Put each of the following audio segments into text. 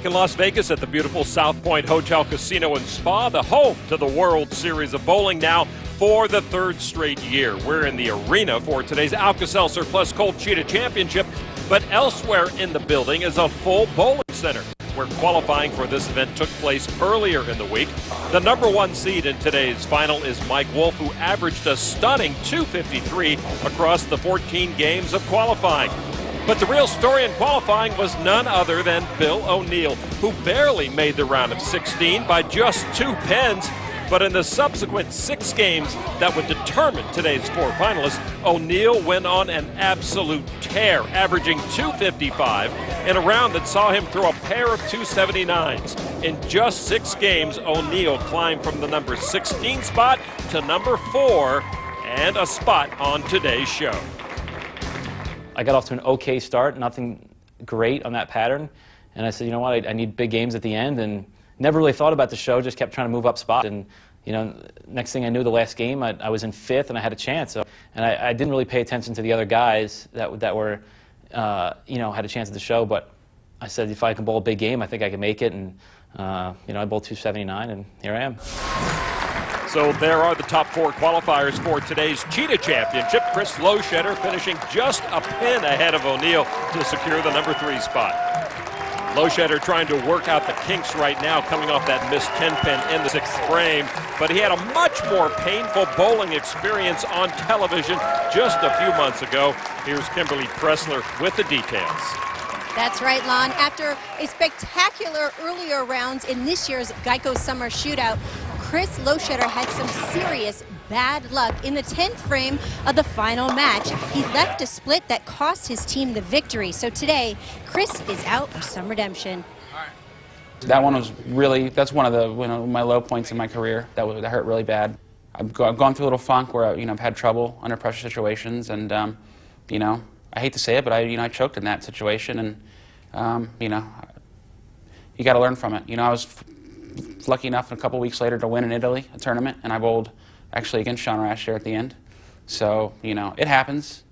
In Las Vegas at the beautiful South Point Hotel Casino and Spa, the home to the World Series of Bowling now for the third straight year. We're in the arena for today's Alka Seltzer Plus Cold Cheetah Championship, but elsewhere in the building is a full bowling center where qualifying for this event took place earlier in the week. The number one seed in today's final is Mike Wolf, who averaged a stunning .253 across the 14 games of qualifying. But the real story in qualifying was none other than Bill O'Neill, who barely made the round of 16 by just 2 pens. But in the subsequent 6 games that would determine today's 4 finalists, O'Neill went on an absolute tear, averaging .255 in a round that saw him throw a pair of .279s. In just 6 games, O'Neill climbed from the number 16 spot to number 4 and a spot on today's show. I got off to an okay start, nothing great on that pattern, and I said, you know what, I need big games at the end, and never really thought about the show, just kept trying to move up spot. And you know, next thing I knew, the last game, I was in 5th and I had a chance. So, and I didn't really pay attention to the other guys that were, you know, had a chance at the show. But I said, if I can bowl a big game, I think I can make it. And you know, I bowled .279, and here I am. So there are the top 4 qualifiers for today's Cheetah Championship. Chris Loschetter finishing just a pin ahead of O'Neill to secure the number 3 spot. Loschetter trying to work out the kinks right now, coming off that missed 10-pin in the 6th frame. But he had a much more painful bowling experience on television just a few months ago. Here's Kimberly Pressler with the details. That's right, Lon. After a spectacular earlier rounds in this year's Geico Summer Shootout, Chris Loschetter had some serious bad luck in the 10th frame of the final match. He left a split that cost his team the victory. So today, Chris is out for some redemption. That one was really, that's one of the, you know, my low points in my career. That hurt really bad. I've gone through a little funk where, you know, I've had trouble under pressure situations, and you know, I hate to say it, but I choked in that situation, and you know, you got to learn from it. You know, I was lucky enough a couple weeks later to win in Italy, a tournament, and I bowled actually against Sean Rasher at the end. So, you know, it happens.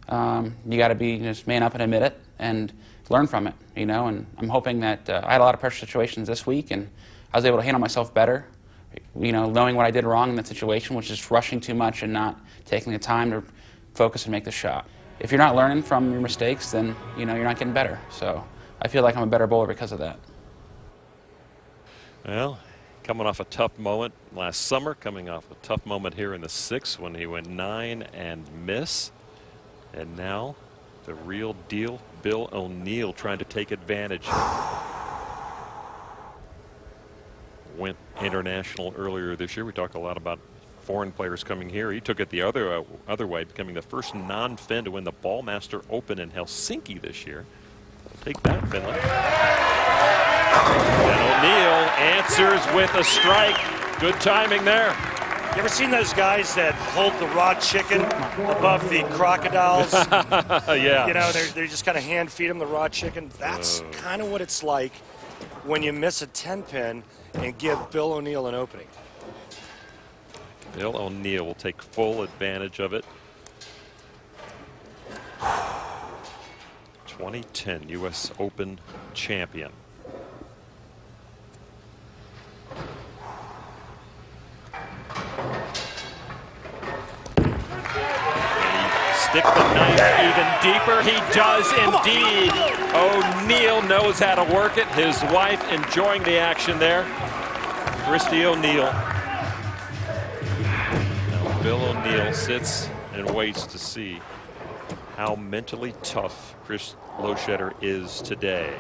You got to be just man up and admit it and learn from it, you know, and I'm hoping that I had a lot of pressure situations this week, and I was able to handle myself better, you know, knowing what I did wrong in that situation, which is rushing too much and not taking the time to focus and make the shot. If you're not learning from your mistakes, then, you know, you're not getting better. So I feel like I'm a better bowler because of that. Well, coming off a tough moment last summer, coming off a tough moment here in the 6th when he went 9 and miss. And now the real deal, Bill O'Neill trying to take advantage. Went international earlier this year. We talked a lot about foreign players coming here. He took it the other way, becoming the first non-Finn to win the Ballmaster Open in Helsinki this year. Take that, Finland. And O'Neill answers with a strike. Good timing there. You ever seen those guys that hold the raw chicken above the crocodiles? Yeah. You know, they just kind of hand feed them the raw chicken. That's kind of what it's like when you miss a 10-pin and give Bill O'Neill an opening. Bill O'Neill will take full advantage of it. 2010 U.S. Open champion. Stick the knife even deeper. He does indeed. O'Neill knows how to work it. His wife enjoying the action there. Christy O'Neill. Now Bill O'Neill sits and waits to see how mentally tough Chris Loschetter is today.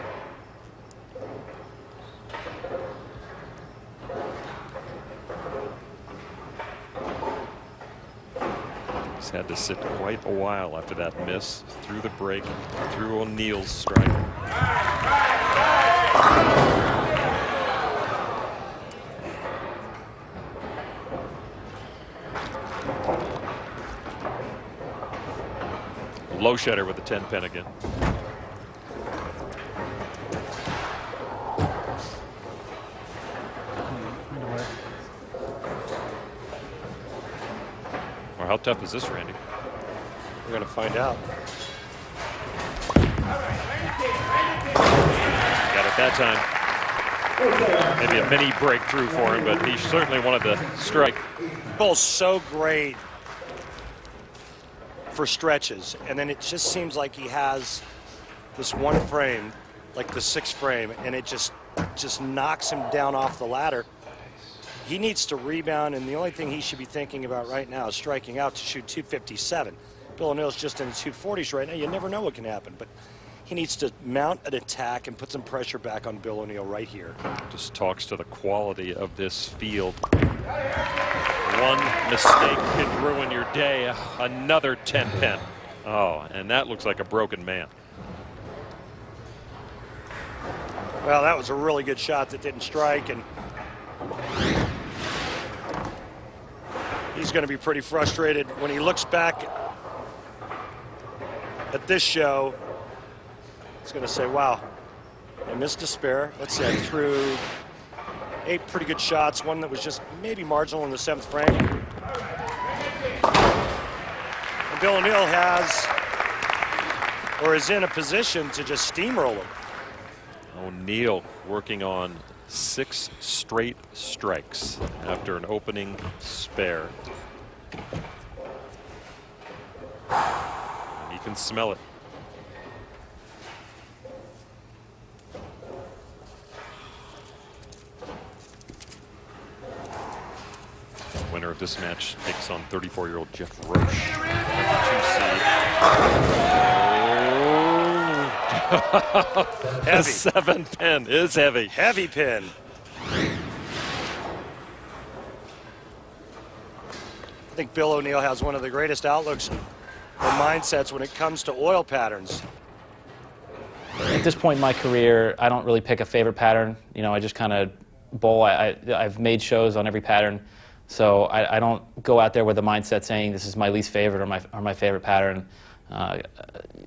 He's had to sit quite a while after that miss, through the break, through O'Neill's strike. Loschetter with the 10-pin again. Or how tough is this, Randy? We're going to find out. Got it that time. Maybe a mini breakthrough for him, but he certainly wanted to strike. Bill's so great for stretches, and then it just seems like he has this one frame, like the 6th frame, and it just knocks him down off the ladder. He needs to rebound, and the only thing he should be thinking about right now is striking out to shoot 257. Bill O'Neill's just in the 240s right now. You never know what can happen, but he needs to mount an attack and put some pressure back on Bill O'Neill right here. Just talks to the quality of this field. One mistake can ruin your day. Another 10-pin. Oh, and that looks like a broken man. Well, that was a really good shot that didn't strike, and he's going to be pretty frustrated when he looks back at this show. He's going to say, wow, I missed a spare. Let's see, I threw 8 pretty good shots, one that was just maybe marginal in the 7th frame. And Bill O'Neill has, or is in a position to just steamroll him. O'Neill working on 6 straight strikes after an opening spare. He can smell it. Winner of this match takes on 34-year-old Jeff Roche. Heavy. 7-pin is heavy. Heavy pin. I think Bill O'Neill has one of the greatest outlooks and mindsets when it comes to oil patterns. At this point in my career, I don't really pick a favorite pattern. You know, I just kind of bowl. I've made shows on every pattern, so I don't go out there with a mindset saying this is my least favorite or my favorite pattern.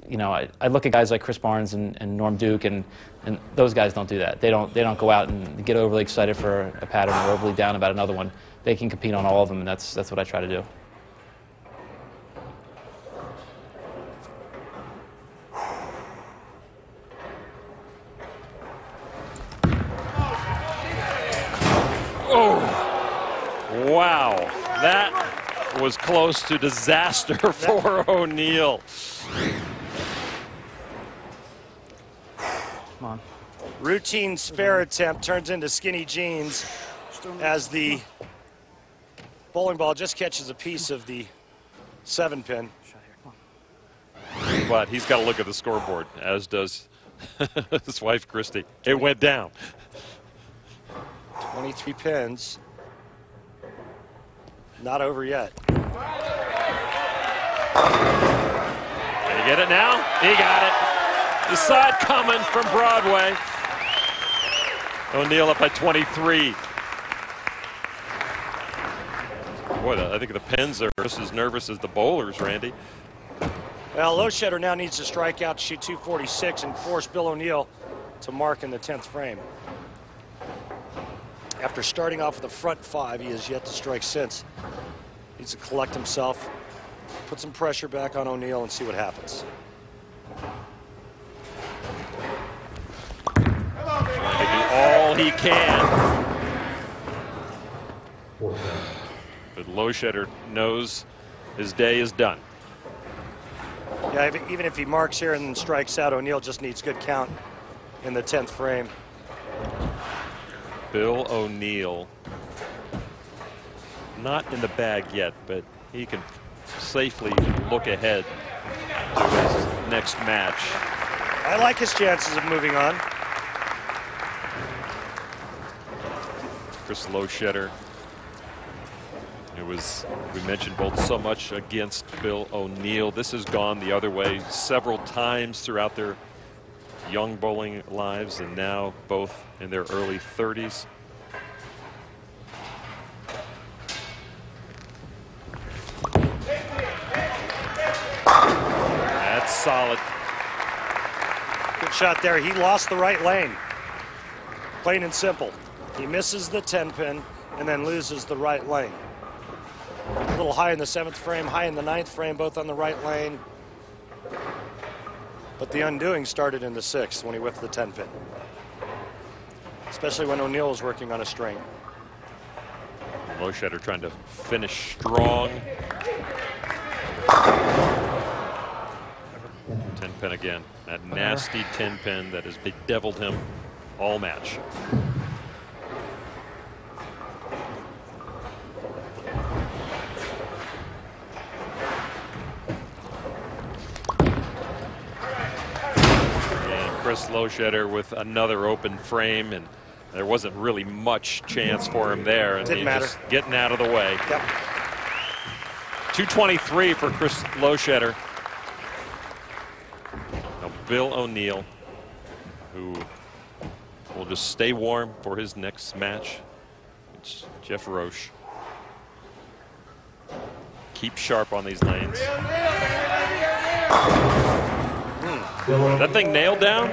You know, I look at guys like Chris Barnes and Norm Duke, and those guys don't do that. They don't go out and get overly excited for a pattern or overly down about another one. They can compete on all of them, and that's what I try to do. Oh, wow. That was close to disaster for O'Neill. Come on. Routine spare attempt turns into skinny jeans as the bowling ball just catches a piece of the 7-pin. But he's got to look at the scoreboard, as does his wife, Christy. It went down. 23 pins. Not over yet. Can you get it now? He got it. The side coming from Broadway. O'Neill up by 23. Boy, I think the pins are just as nervous as the bowlers, Randy. Well, Loschetter now needs to strike out to shoot 246 and force Bill O'Neill to mark in the 10th frame. After starting off with a front 5, he has yet to strike since. Needs to collect himself, put some pressure back on O'Neill, and see what happens. Trying to do all he can. But Loschetter knows his day is done. Yeah, even if he marks here and then strikes out, O'Neill just needs good count in the 10th frame. Bill O'Neill, not in the bag yet, but he can safely look ahead to his next match. I like his chances of moving on. Chris Loschetter. We mentioned both so much against Bill O'Neill. This has gone the other way several times throughout their young bowling lives, and now both in their early 30s. That's solid. Good shot there. He lost the right lane. Plain and simple. He misses the 10-pin and then loses the right lane. A little high in the 7th frame, high in the 9th frame, both on the right lane. But the undoing started in the 6th when he whipped the 10-pin. especially when O'Neal is working on a string. Loschetter trying to finish strong. 10-pin again. That nasty 10-pin that has bedeviled him all match. And Chris Loschetter with another open frame, and there wasn't really much chance for him there. And Didn't matter. Just getting out of the way. Yep. 223 for Chris Loschetter. Now Bill O'Neal, who will just stay warm for his next match. It's Jeff Roche. Keep sharp on these lanes. That thing nailed down?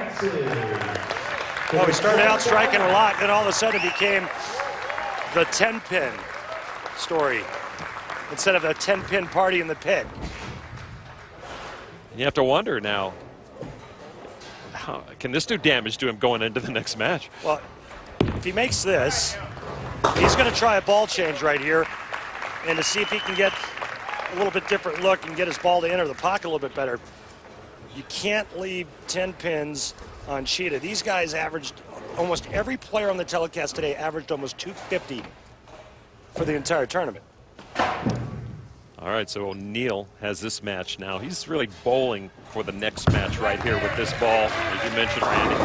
Well, we started out striking a lot, then all of a sudden it became the 10-pin story instead of a 10-pin party in the pit. You have to wonder now, how can this do damage to him going into the next match? Well, if he makes this, he's going to try a ball change right here and to see if he can get a little bit different look and get his ball to enter the pocket a little bit better. You can't leave 10 pins on Cheetah. These guys averaged, almost every player on the telecast today averaged almost 250 for the entire tournament. All right, so O'Neal has this match now. He's really bowling for the next match right here with this ball, as you mentioned, Randy.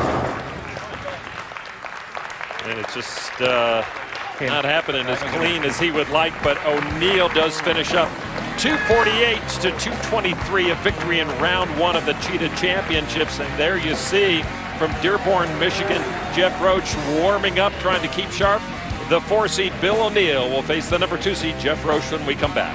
And it's just not happening as clean as he would like, but O'Neal does finish up 248 to 223, a victory in round one of the Cheetah Championships. And there you see from Dearborn, Michigan, Jeff Roche warming up, trying to keep sharp. The 4-seed Bill O'Neal will face the number 2 seed Jeff Roche when we come back.